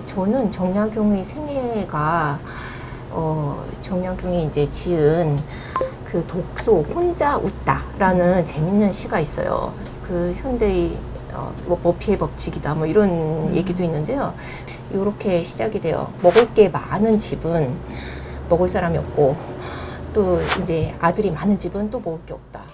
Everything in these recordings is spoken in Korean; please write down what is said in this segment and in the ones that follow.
저는 정약용의 생애가 정약용이 이제 지은 그 독소 혼자 웃다라는 재밌는 시가 있어요. 그 현대의 머피의 법칙이다 뭐 이런 얘기도 있는데요. 이렇게 시작이 돼요. 먹을 게 많은 집은 먹을 사람이 없고 또 이제 아들이 많은 집은 또 먹을 게 없다.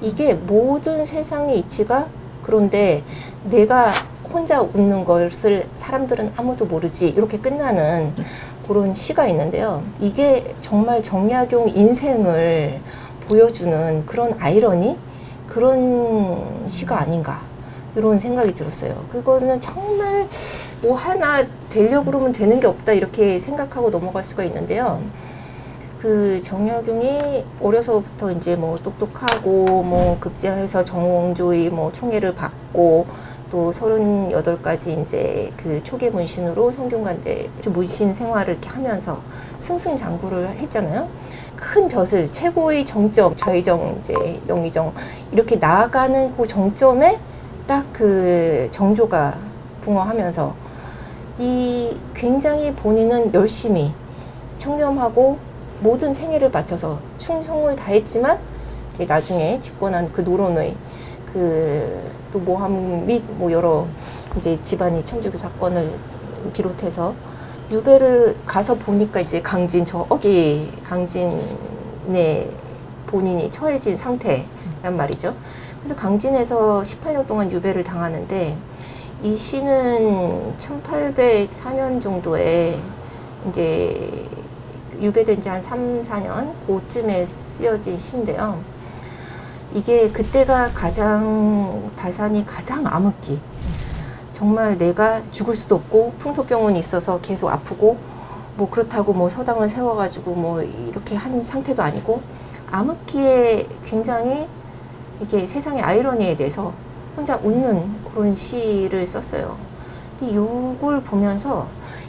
이게 모든 세상의 이치가 그런데 내가 혼자 웃는 것을 사람들은 아무도 모르지 이렇게 끝나는 그런 시가 있는데요. 이게 정말 정약용 인생을 보여주는 그런 아이러니? 그런 시가 아닌가 이런 생각이 들었어요. 그거는 정말 뭐 하나 되려고 그러면 되는 게 없다 이렇게 생각하고 넘어갈 수가 있는데요. 그 정약용이 어려서부터 이제 뭐 똑똑하고 뭐 급제해서 정조의 뭐 총애를 받고 또 38가지 이제 그 초계 문신으로 성균관대 문신 생활을 이렇게 하면서 승승장구를 했잖아요. 큰 벼슬 최고의 정점 좌의정 이제 영의정 이렇게 나아가는 그 정점에 딱 그 정조가 붕어하면서 이 굉장히 본인은 열심히 청렴하고 모든 생애를 바쳐서 충성을 다했지만 나중에 집권한 그 노론의 그 또 모함 및 뭐 여러 이제 집안이 청주교 사건을 비롯해서 유배를 가서 보니까 이제 강진 저기 강진에 본인이 처해진 상태란 말이죠. 그래서 강진에서 18년 동안 유배를 당하는데 이 시는 1804년 정도에 이제 유배된 지 한 3, 4년 그쯤에 쓰여진 시인데요. 이게 그때가 가장 다산이 가장 암흑기 정말 내가 죽을 수도 없고 풍토병원이 있어서 계속 아프고 뭐 그렇다고 뭐 서당을 세워가지고 뭐 이렇게 한 상태도 아니고 암흑기에 굉장히 이게 세상의 아이러니에 대해서 혼자 웃는 그런 시를 썼어요. 근데 이걸 보면서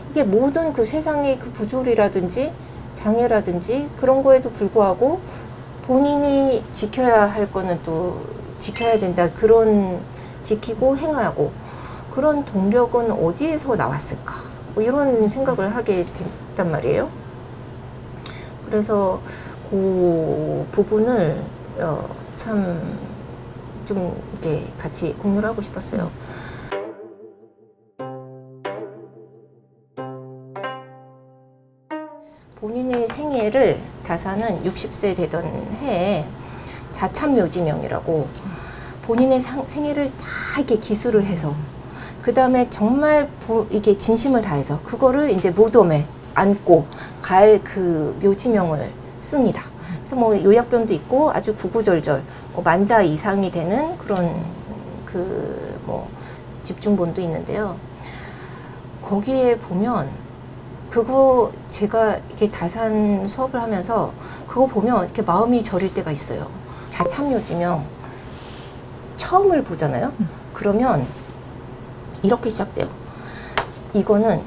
이게 모든 그 세상의 그 부조리라든지 장애라든지 그런 거에도 불구하고 본인이 지켜야 할 거는 또 지켜야 된다. 그런 지키고 행하고 그런 동력은 어디에서 나왔을까? 뭐 이런 생각을 하게 됐단 말이에요. 그래서 그 부분을 참 좀 이렇게 같이 공유를 하고 싶었어요. 본인의 생애를 다산은 60세 되던 해에 자참묘지명이라고 본인의 생애를 다 이렇게 기술을 해서 그 다음에 정말 이게 진심을 다해서 그거를 이제 무덤에 안고 갈 그 묘지명을 씁니다. 그래서 뭐 요약본도 있고 아주 구구절절 만자 이상이 되는 그런 그 뭐 집중본도 있는데요. 거기에 보면 그거 제가 이렇게 다산 수업을 하면서 그거 보면 이렇게 마음이 저릴 때가 있어요. 자참묘지명 처음을 보잖아요. 그러면 이렇게 시작돼요. 이거는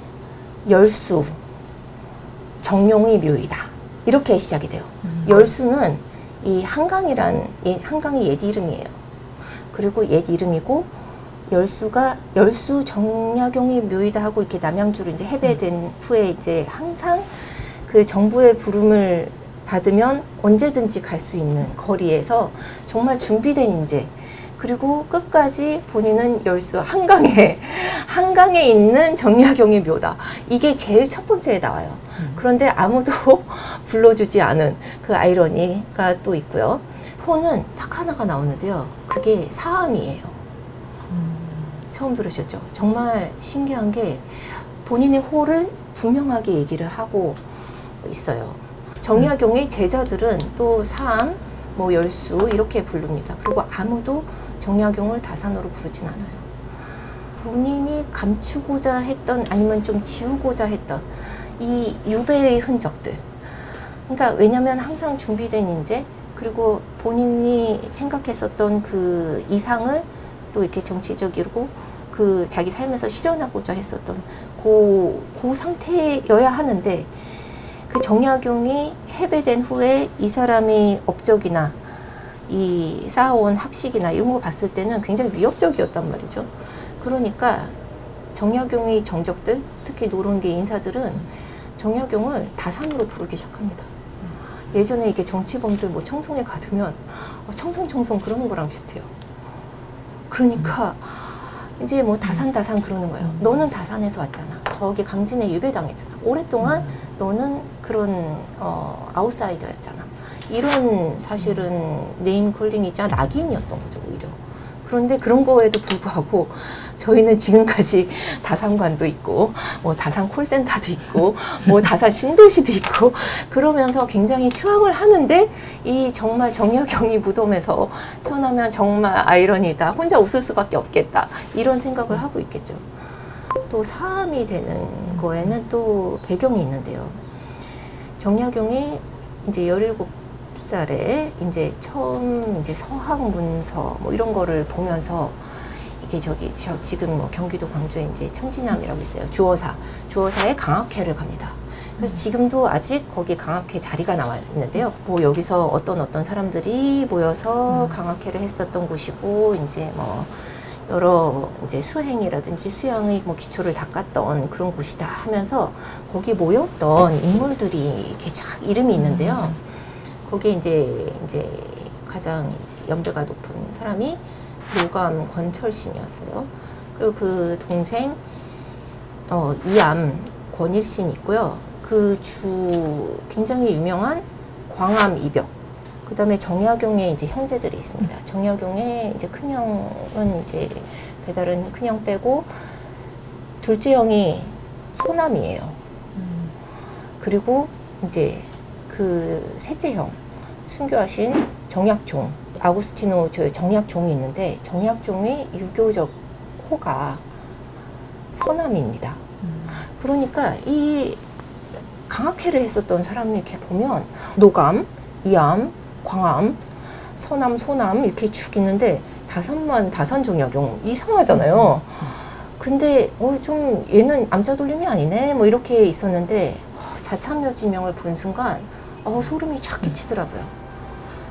열수 정룡의 묘이다. 이렇게 시작이 돼요. 열수는 이 한강이란 한강의 옛 이름이에요. 그리고 옛 이름이고 열수가 열수 정약용의 묘이다 하고 이렇게 남양주로 이제 해배된 후에 이제 항상 그 정부의 부름을 받으면 언제든지 갈 수 있는 거리에서 정말 준비된 인재 그리고 끝까지 본인은 열수 한강에 있는 정약용의 묘다. 이게 제일 첫 번째에 나와요. 그런데 아무도 불러주지 않은 그 아이러니가 또 있고요. 호는 딱 하나가 나오는데요. 그게 사암이에요. 처음 들으셨죠? 정말 신기한 게 본인의 호를 분명하게 얘기를 하고 있어요. 정약용의 제자들은 또 사암, 뭐 열수 이렇게 부릅니다. 그리고 아무도 정약용을 다산으로 부르진 않아요. 본인이 감추고자 했던 아니면 좀 지우고자 했던 이 유배의 흔적들. 그러니까 왜냐면 항상 준비된 인재 그리고 본인이 생각했었던 그 이상을 또 이렇게 정치적이고 그 자기 삶에서 실현하고자 했었던 그 상태여야 하는데 그 정약용이 해배된 후에 이 사람이 업적이나 이 쌓아온 학식이나 이런 거 봤을 때는 굉장히 위협적이었단 말이죠. 그러니까 정약용의 정적들, 특히 노론계 인사들은 정약용을 다산으로 부르기 시작합니다. 예전에 이게 정치범들 뭐 청송에 가두면 청송 그러는 거랑 비슷해요. 그러니까 이제 뭐 다산 그러는 거예요. 너는 다산에서 왔잖아. 저기 강진에 유배당했잖아. 오랫동안 너는 그런 아웃사이더였잖아. 이런 사실은 네임콜링이자 낙인이었던 거죠, 오히려. 그런데 그런 거에도 불구하고 저희는 지금까지 다산관도 있고 뭐 다산 콜센터도 있고 뭐 다산 신도시도 있고 그러면서 굉장히 추앙을 하는데 이 정말 정약용이 무덤에서 태어나면 정말 아이러니다. 혼자 웃을 수밖에 없겠다. 이런 생각을 하고 있겠죠. 또 사암이 되는 거에는 또 배경이 있는데요. 정약용이 이제 17살에 이제 처음 이제 서학 문서 뭐 이런 거를 보면서 이게 지금 뭐 경기도 광주에 이제 천진암이라고 있어요. 주어사에 강학회를 갑니다. 그래서 지금도 아직 거기 강학회 자리가 나와 있는데요. 뭐 여기서 어떤 사람들이 모여서 강학회를 했었던 곳이고 이제 뭐 여러 이제 수행이라든지 수양의 뭐 기초를 닦았던 그런 곳이다 하면서 거기 모였던 인물들이 이렇게 쫙 이름이 있는데요. 거기에 이제 가장 이제 연배가 높은 사람이 노감 권철신이었어요. 그리고 그 동생 이암 권일신이 있고요. 그 굉장히 유명한 광암 이벽. 그 다음에 정약용의 이제 형제들이 있습니다. 정약용의 이제 큰형은 이제 배다른 큰형 빼고 둘째 형이 소남이에요. 그리고 이제 그 셋째 형 순교하신 정약종 아구스티노 정약종이 있는데 정약종의 유교적 호가 서남입니다. 그러니까 이 강학회를 했었던 사람을 이렇게 보면 노감, 이암, 광암, 서남, 소남 이렇게 쭉 있는데 다산 정약용 이상하잖아요. 근데 좀 얘는 암자 돌림이 아니네 뭐 이렇게 있었는데 자참묘 지명을 본 순간 소름이 쫙 끼치더라고요.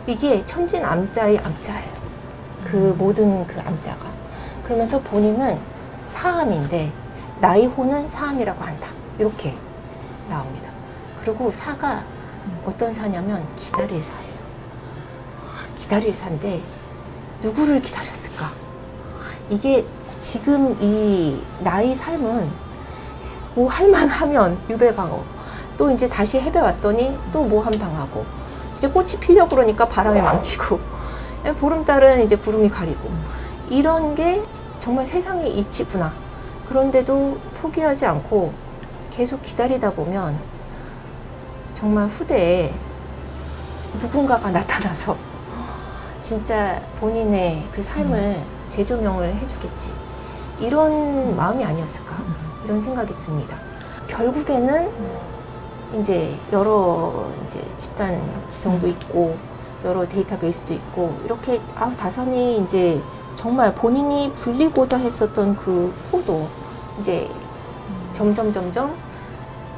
이게 천진 암자의 암자예요. 그 모든 그 암자가. 그러면서 본인은 사암인데 나이호는 사암이라고 한다. 이렇게 나옵니다. 그리고 사가 어떤 사냐면 기다릴 사예요. 기다릴 사인데 누구를 기다렸을까? 이게 지금 이 나의 삶은 뭐 할만하면 유배방어 또 이제 다시 해배 왔더니 또 모함 당하고 이제 꽃이 피려고 그러니까 바람에 망치고 보름달은 이제 구름이 가리고 이런 게 정말 세상의 이치구나. 그런데도 포기하지 않고 계속 기다리다 보면 정말 후대에 누군가가 나타나서 진짜 본인의 그 삶을 재조명을 해주겠지. 이런 마음이 아니었을까 이런 생각이 듭니다. 결국에는 이제 여러 이제 집단 지성도 있고 여러 데이터베이스도 있고 이렇게 다산이 이제 정말 본인이 불리고자 했었던 그 호도 이제 점점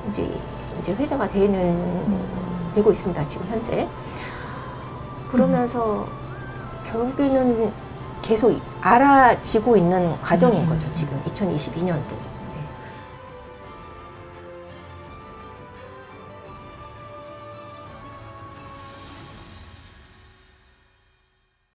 이제 회자가 되고 있습니다. 지금 현재. 그러면서 결국에는 계속 알아지고 있는 과정인 거죠. 지금 2022년도.